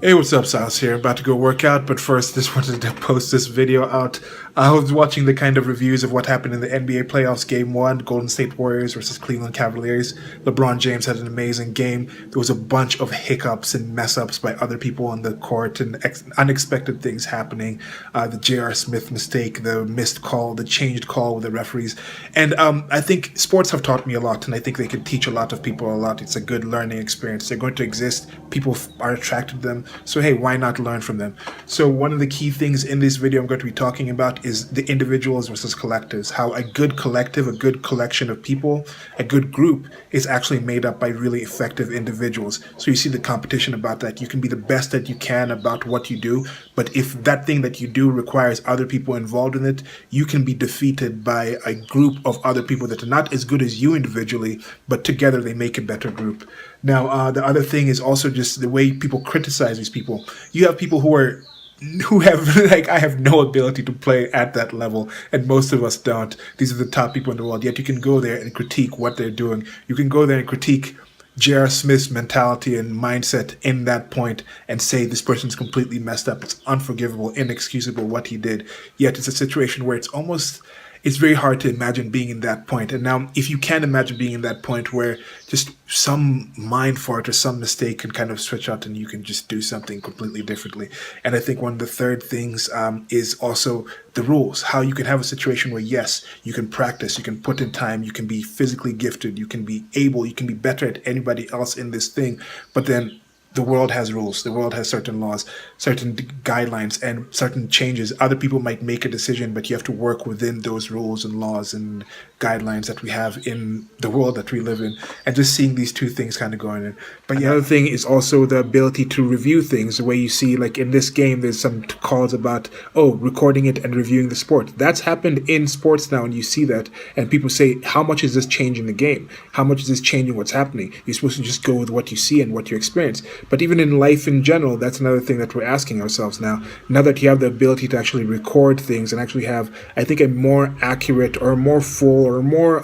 Hey, what's up, Silas here. About to go work out, but first, just wanted to post this video out. I was watching the kind of reviews of what happened in the NBA playoffs Game 1, Golden State Warriors versus Cleveland Cavaliers. LeBron James had an amazing game. There was a bunch of hiccups and mess-ups by other people on the court and unexpected things happening. The J.R. Smith mistake, the missed call, the changed call with the referees. And I think sports have taught me a lot, and I think they can teach a lot of people a lot. It's a good learning experience. They're going to exist. People are attracted to them. So hey, why not learn from them? So one of the key things in this video I'm going to be talking about is the individuals versus collectives. How a good collective, a good collection of people, a good group is actually made up by really effective individuals. So you see the competition about that. You can be the best that you can about what you do, but if that thing that you do requires other people involved in it, you can be defeated by a group of other people that are not as good as you individually, but together they make a better group. Now, the other thing is also just the way people criticize these people. You have people who have like I have no ability to play at that level, and most of us don't. These are the top people in the world. Yet you can go there and critique what they're doing. You can go there and critique J.R. Smith's mentality and mindset in that point and say this person's completely messed up. It's unforgivable, inexcusable what he did. Yet it's a situation where it's very hard to imagine being in that point. And now, if you can imagine being in that point where just some mind fart or some mistake can kind of switch out and you can just do something completely differently. And I think one of the third things is also the rules, how you can have a situation where, yes, you can practice, you can put in time, you can be physically gifted, you can be able, you can be better at anybody else in this thing, but then the world has rules. The world has certain laws, certain guidelines, and certain changes. Other people might make a decision, but you have to work within those rules and laws and guidelines that we have in the world that we live in. And just seeing these two things kind of going in. But yeah, another thing is also the ability to review things. The way you see, like in this game, there's some calls about, recording it and reviewing the sport. That's happened in sports now, and you see that. And people say, how much is this changing the game? How much is this changing what's happening? You're supposed to just go with what you see and what you experience. But even in life in general, that's another thing that we're asking ourselves now. Now that you have the ability to actually record things and actually have, I think, a more accurate or more full or more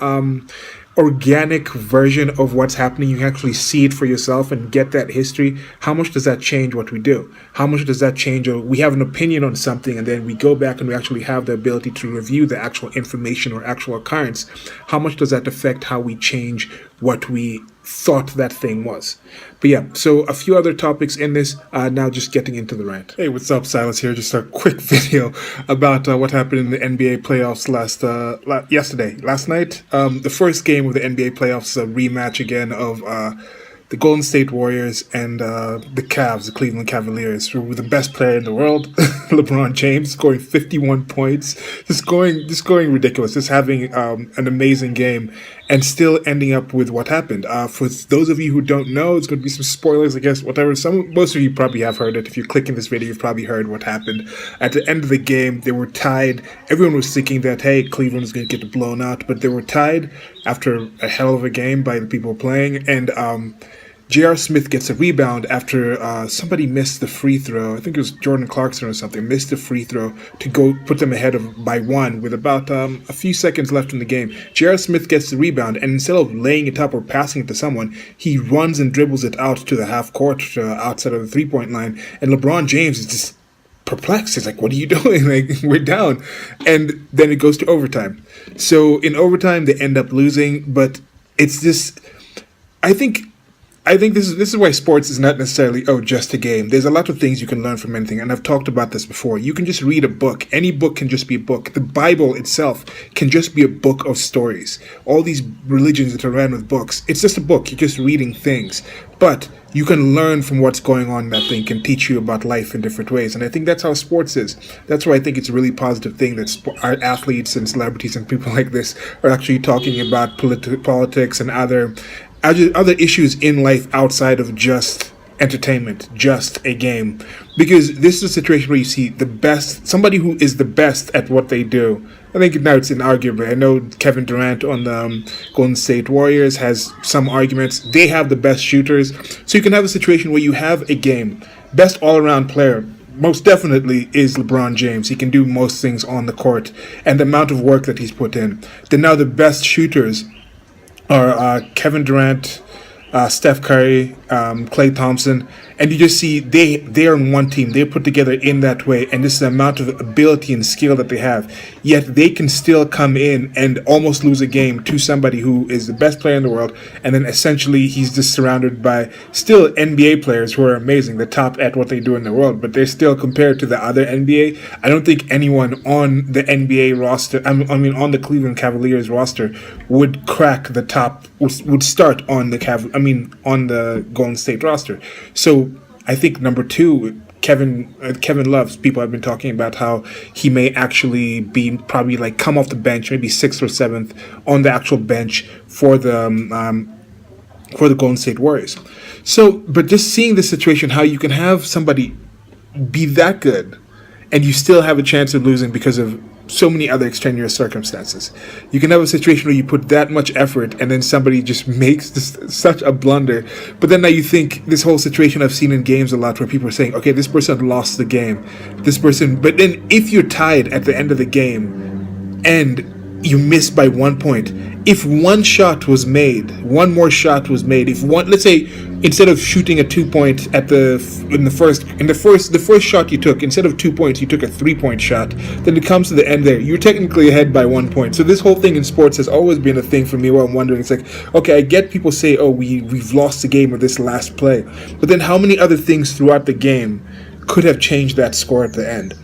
organic version of what's happening, you can actually see it for yourself and get that history. How much does that change what we do? How much does that change? Or we have an opinion on something and then we go back and we actually have the ability to review the actual information or actual occurrence. How much does that affect how we change what we thought that thing was? But yeah, so a few other topics in this, now just getting into the rant. Hey, what's up, Silas here. Just a quick video about what happened in the NBA playoffs last night. The first game of the NBA playoffs, a rematch again of the Golden State Warriors and the Cavs, the Cleveland Cavaliers, who were the best player in the world, LeBron James, scoring 51 points, just going ridiculous, just having an amazing game, and still ending up with what happened. For those of you who don't know, it's going to be some spoilers, I guess, whatever. Most of you probably have heard it. If you click in this video, you've probably heard what happened. At the end of the game, they were tied. Everyone was thinking that, hey, Cleveland is going to get blown out, but they were tied after a hell of a game by the people playing, and J.R. Smith gets a rebound after somebody missed the free throw. I think it was Jordan Clarkson or something, missed the free throw to go put them ahead by one with about a few seconds left in the game. J.R. Smith gets the rebound, and instead of laying it up or passing it to someone, he runs and dribbles it out to the half court, outside of the three-point line, and LeBron James is just perplexed. He's like, what are you doing? Like, we're down. And then it goes to overtime. So in overtime, they end up losing, but it's just, I think this is why sports is not necessarily just a game. There's a lot of things you can learn from anything, and I've talked about this before. You can just read a book. Any book can just be a book. The Bible itself can just be a book of stories. All these religions that are ran with books, it's just a book. You're just reading things. But you can learn from what's going on in that thing, can teach you about life in different ways. And I think that's how sports is. That's why I think it's a really positive thing that our athletes and celebrities and people like this are actually talking about politics and other issues in life outside of just entertainment, just a game. Because this is a situation where you see the best, somebody who is the best at what they do. I think now it's inarguable. I know Kevin Durant on the Golden State Warriors has some arguments. They have the best shooters. So you can have a situation where you have a game. Best all-around player most definitely is LeBron James. He can do most things on the court. And the amount of work that he's put in. Then now the best shooters are Kevin Durant, Steph Curry, Klay Thompson, and you just see they are in one team. They're put together in that way, and this is the amount of ability and skill that they have. Yet they can still come in and almost lose a game to somebody who is the best player in the world, and then essentially he's just surrounded by still NBA players who are amazing, the top at what they do in the world, but they're still compared to the other NBA. I don't think anyone on the NBA roster, I mean on the Cleveland Cavaliers roster, would crack the top, would start on the on the Golden State roster. So I think number two, Kevin Love. People have been talking about how he may actually be probably like come off the bench, maybe sixth or seventh on the actual bench for the Golden State Warriors. So, but just seeing the situation, how you can have somebody be that good, and you still have a chance of losing because of so many other extraneous circumstances. You can have a situation where you put that much effort and then somebody just makes such a blunder. But then now you think this whole situation I've seen in games a lot where people are saying, okay, this person lost the game. But then if you're tied at the end of the game and you miss by 1 point, if one shot was made, one more shot was made, let's say instead of shooting a 2 point the first shot you took, instead of 2 points, you took a 3 point shot, then it comes to the end there, you're technically ahead by 1 point. So this whole thing in sports has always been a thing for me where I'm wondering, it's like, okay, I get people say, oh, we've lost the game with this last play, but then how many other things throughout the game could have changed that score at the end?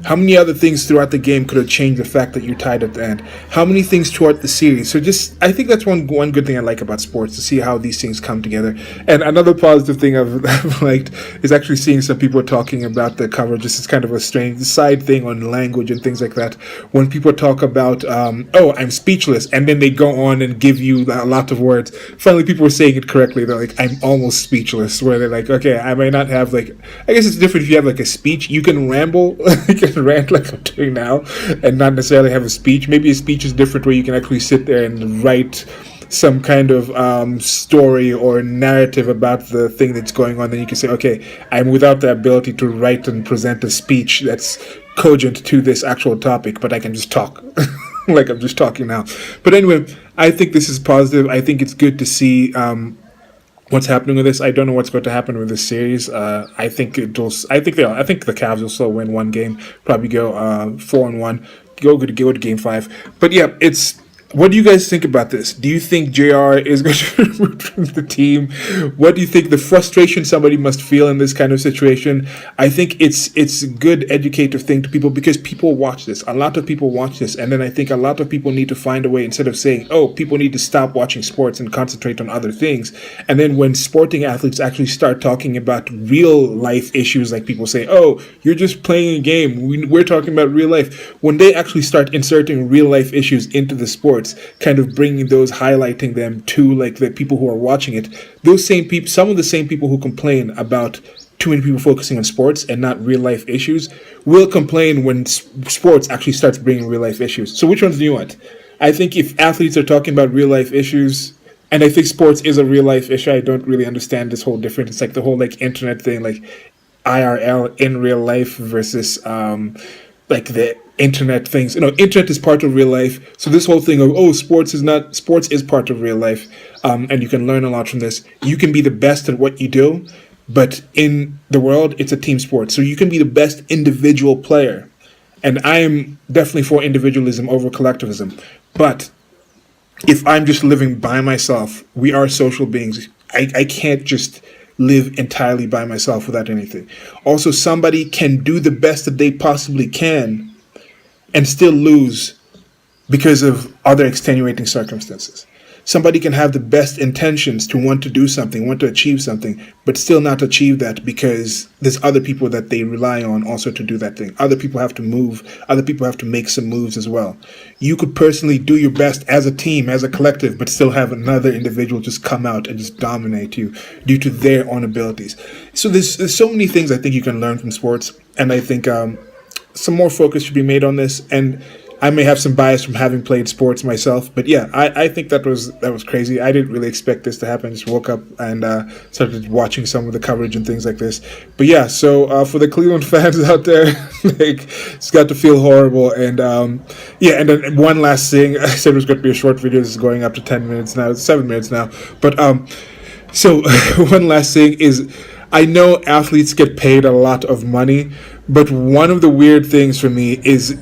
How many other things throughout the game could have changed the fact that you're tied at the end? How many things throughout the series? So I think that's one good thing I like about sports, to see how these things come together. And another positive thing I've liked is actually seeing some people talking about the coverage. This is kind of a strange side thing on language and things like that. When people talk about, oh, I'm speechless, and then they go on and give you a lot of words. Finally, people are saying it correctly. They're like, I'm almost speechless, where they're like, okay, I may not have I guess it's different if you have like a speech. You can ramble, you can rant like I'm doing now and not necessarily have a speech. Maybe a speech is different where you can actually sit there and write some kind of story or narrative about the thing that's going on. Then you can say, okay, I'm without the ability to write and present a speech that's cogent to this actual topic, but I can just talk like I'm just talking now. But anyway, I think this is positive. I think it's good to see what's happening with this. I don't know what's going to happen with this series. I think the Cavs will still win one game, probably go 4-1, go to game 5. But yeah, what do you guys think about this? Do you think JR is going to be removed from the team? What do you think the frustration somebody must feel in this kind of situation? I think it's a good educative thing to people, because people watch this. A lot of people watch this, and then I think a lot of people need to find a way, instead of saying, oh, people need to stop watching sports and concentrate on other things. And then when sporting athletes actually start talking about real life issues, like people say, oh, you're just playing a game, we're talking about real life. When they actually start inserting real life issues into the sport, kind of bringing those, highlighting them to like the people who are watching it, those same people, some of the same people who complain about too many people focusing on sports and not real life issues, will complain when sports actually starts bringing real life issues. So which ones do you want? I think if athletes are talking about real life issues, and I think sports is a real life issue, I don't really understand this whole difference. It's like the whole like internet thing, like IRL, in real life, versus like the internet things. Internet is part of real life. So this whole thing of, oh, sports is part of real life, and you can learn a lot from this. You can be the best at what you do, but in the world, it's a team sport. So you can be the best individual player, and I am definitely for individualism over collectivism. But if I'm just living by myself, we are social beings. I can't just live entirely by myself without anything. Also, somebody can do the best that they possibly can and still lose because of other extenuating circumstances. Somebody can have the best intentions to want to do something, want to achieve something, but still not achieve that because there's other people that they rely on also to do that thing. Other people have to move. Other people have to make some moves as well. You could personally do your best as a team, as a collective, but still have another individual just come out and just dominate you due to their own abilities. So there's so many things I think you can learn from sports, and I think some more focus should be made on this. And I may have some bias from having played sports myself, but yeah, I think that was crazy. I didn't really expect this to happen. Just woke up and started watching some of the coverage and things like this. But yeah, so for the Cleveland fans out there, it's got to feel horrible. And yeah, and then one last thing, I said it was going to be a short video. This is going up to 10 minutes now. It's 7 minutes now, but So one last thing is, I know athletes get paid a lot of money, but one of the weird things for me is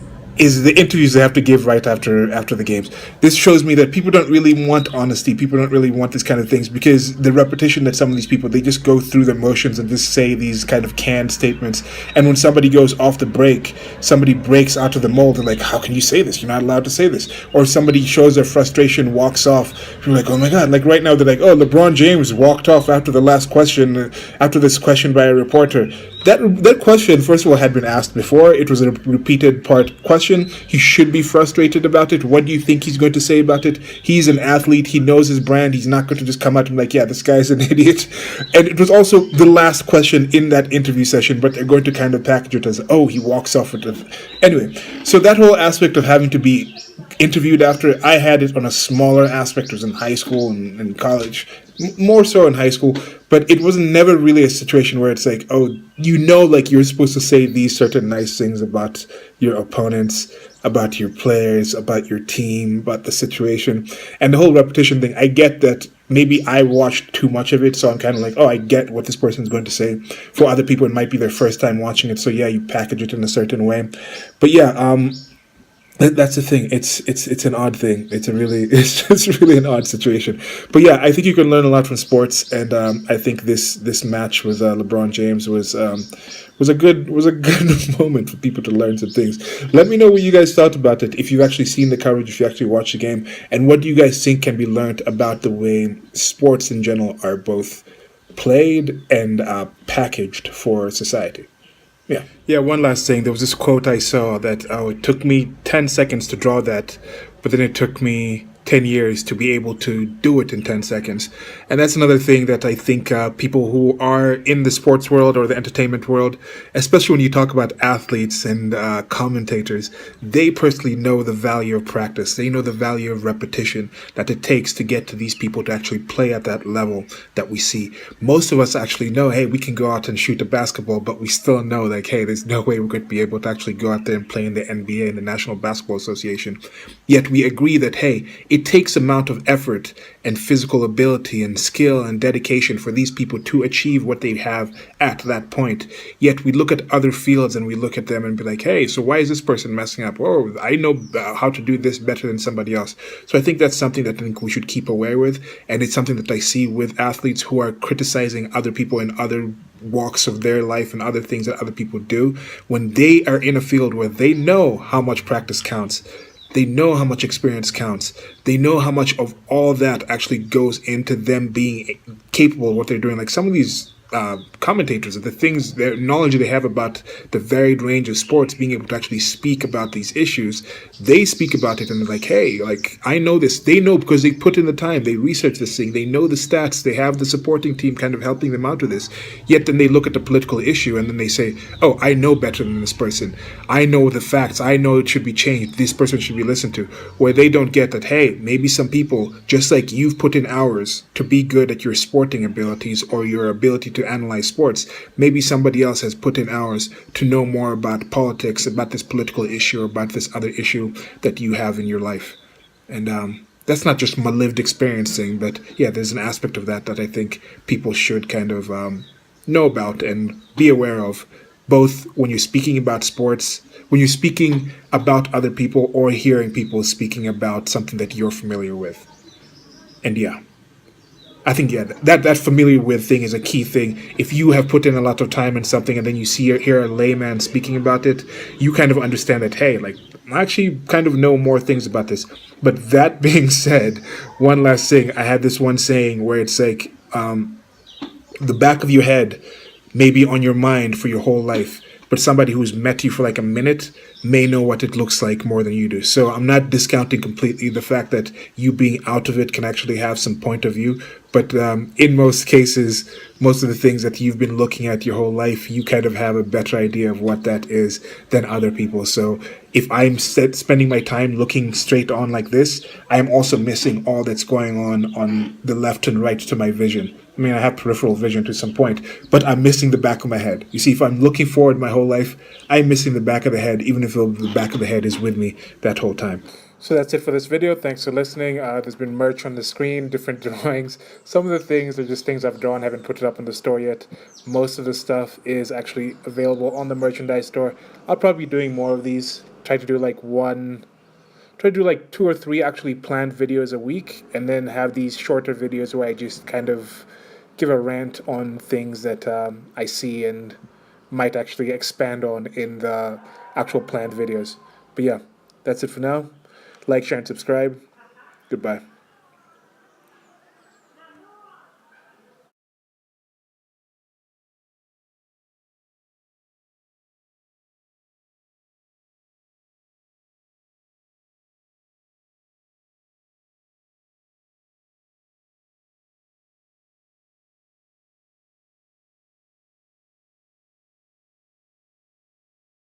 the interviews they have to give right after the games. This shows me that people don't really want honesty. People don't really want this kind of things because the repetition that some of these people, they just go through the motions and just say these kind of canned statements. And when somebody goes off the break, somebody breaks out of the mold. They're like, "How can you say this? You're not allowed to say this." Or somebody shows their frustration, walks off. You're like, "Oh my god!" Like right now, they're like, "Oh, LeBron James walked off after the last question, after this question by a reporter." That question, first of all, had been asked before. It was a repeated part question. He should be frustrated about it. What do you think he's going to say about it? He's an athlete. He knows his brand. He's not going to just come out and be like, "Yeah, this guy's an idiot." And it was also the last question in that interview session, but they're going to kind of package it as, "Oh, he walks off with it." Anyway, so that whole aspect of having to be interviewed after, I had it on a smaller aspect. It was in high school and college, more so in high school, but it was never really a situation where it's like, oh, like you're supposed to say these certain nice things about your opponents, about your players, about your team, about the situation. And the whole repetition thing, I get that maybe I watched too much of it, so I'm kind of like, oh, I get what this person's going to say. For other people, it might be their first time watching it, so yeah, you package it in a certain way. But yeah, that's the thing. It's an odd thing. It's just really an odd situation. But yeah, I think you can learn a lot from sports, and I think this match with LeBron James was a good moment for people to learn some things. Let me know what you guys thought about it. If you've actually seen the coverage, if you actually watched the game, and what do you guys think can be learned about the way sports in general are both played and packaged for society. Yeah. Yeah, one last thing. There was this quote I saw that, oh, it took me 10 seconds to draw that, but then it took me 10 years to be able to do it in 10 seconds. And that's another thing that I think people who are in the sports world or the entertainment world, especially when you talk about athletes and commentators, they personally know the value of practice. They know the value of repetition that it takes to get to these people to actually play at that level that we see. Most of us actually know, hey, we can go out and shoot a basketball, but we still know, like, hey, there's no way we're going to be able to actually go out there and play in the NBA and the National Basketball Association. Yet we agree that, hey, it takes amount of effort and physical ability and skill and dedication for these people to achieve what they have at that point. Yet we look at other fields and we look at them and be like, hey, so why is this person messing up? Oh, I know how to do this better than somebody else. So I think that's something that I think we should keep aware with. And it's something that I see with athletes who are criticizing other people in other walks of their life and other things that other people do. When they are in a field where they know how much practice counts, they know how much experience counts. They know how much of all that actually goes into them being capable of what they're doing. Like some of these commentators, the things, their knowledge they have about the varied range of sports, being able to actually speak about these issues, they speak about it and they're like, hey, like I know this. They know because they put in the time, they research this thing, they know the stats, they have the supporting team kind of helping them out with this. Yet then they look at the political issue and then they say, oh, I know better than this person. I know the facts. I know it should be changed. This person should be listened to. Where they don't get that, hey, maybe some people, just like you've put in hours to be good at your sporting abilities or your ability to analyze sports, maybe somebody else has put in hours to know more about politics, about this political issue, or about this other issue that you have in your life. And that's not just my lived experience thing, but yeah, there's an aspect of that that I think people should kind of know about and be aware of, both when you're speaking about sports, when you're speaking about other people, or hearing people speaking about something that you're familiar with. And yeah, I think yeah, that familiar with thing is a key thing. If you have put in a lot of time in something and then you hear a layman speaking about it, you kind of understand that, hey, like I actually kind of know more things about this. But that being said, one last thing, I had this one saying where it's like the back of your head may be on your mind for your whole life, but somebody who's met you for like a minute may know what it looks like more than you do. So I'm not discounting completely the fact that you being out of it can actually have some point of view. But in most cases, most of the things that you've been looking at your whole life, you kind of have a better idea of what that is than other people. So if I'm spending my time looking straight on like this, I am also missing all that's going on the left and right to my vision. I mean, I have peripheral vision to some point, but I'm missing the back of my head. You see, if I'm looking forward my whole life, I'm missing the back of the head, even if the back of the head is with me that whole time. So that's it for this video. Thanks for listening. There's been merch on the screen, different drawings. Some of the things are just things I've drawn, haven't put it up on the store yet. Most of the stuff is actually available on the merchandise store. I'll probably be doing more of these. Try to do like 2 or 3 actually planned videos a week, and then have these shorter videos where I just kind of give a rant on things that I see and might actually expand on in the actual planned videos. But yeah, that's it for now. Like, share, and subscribe. Goodbye.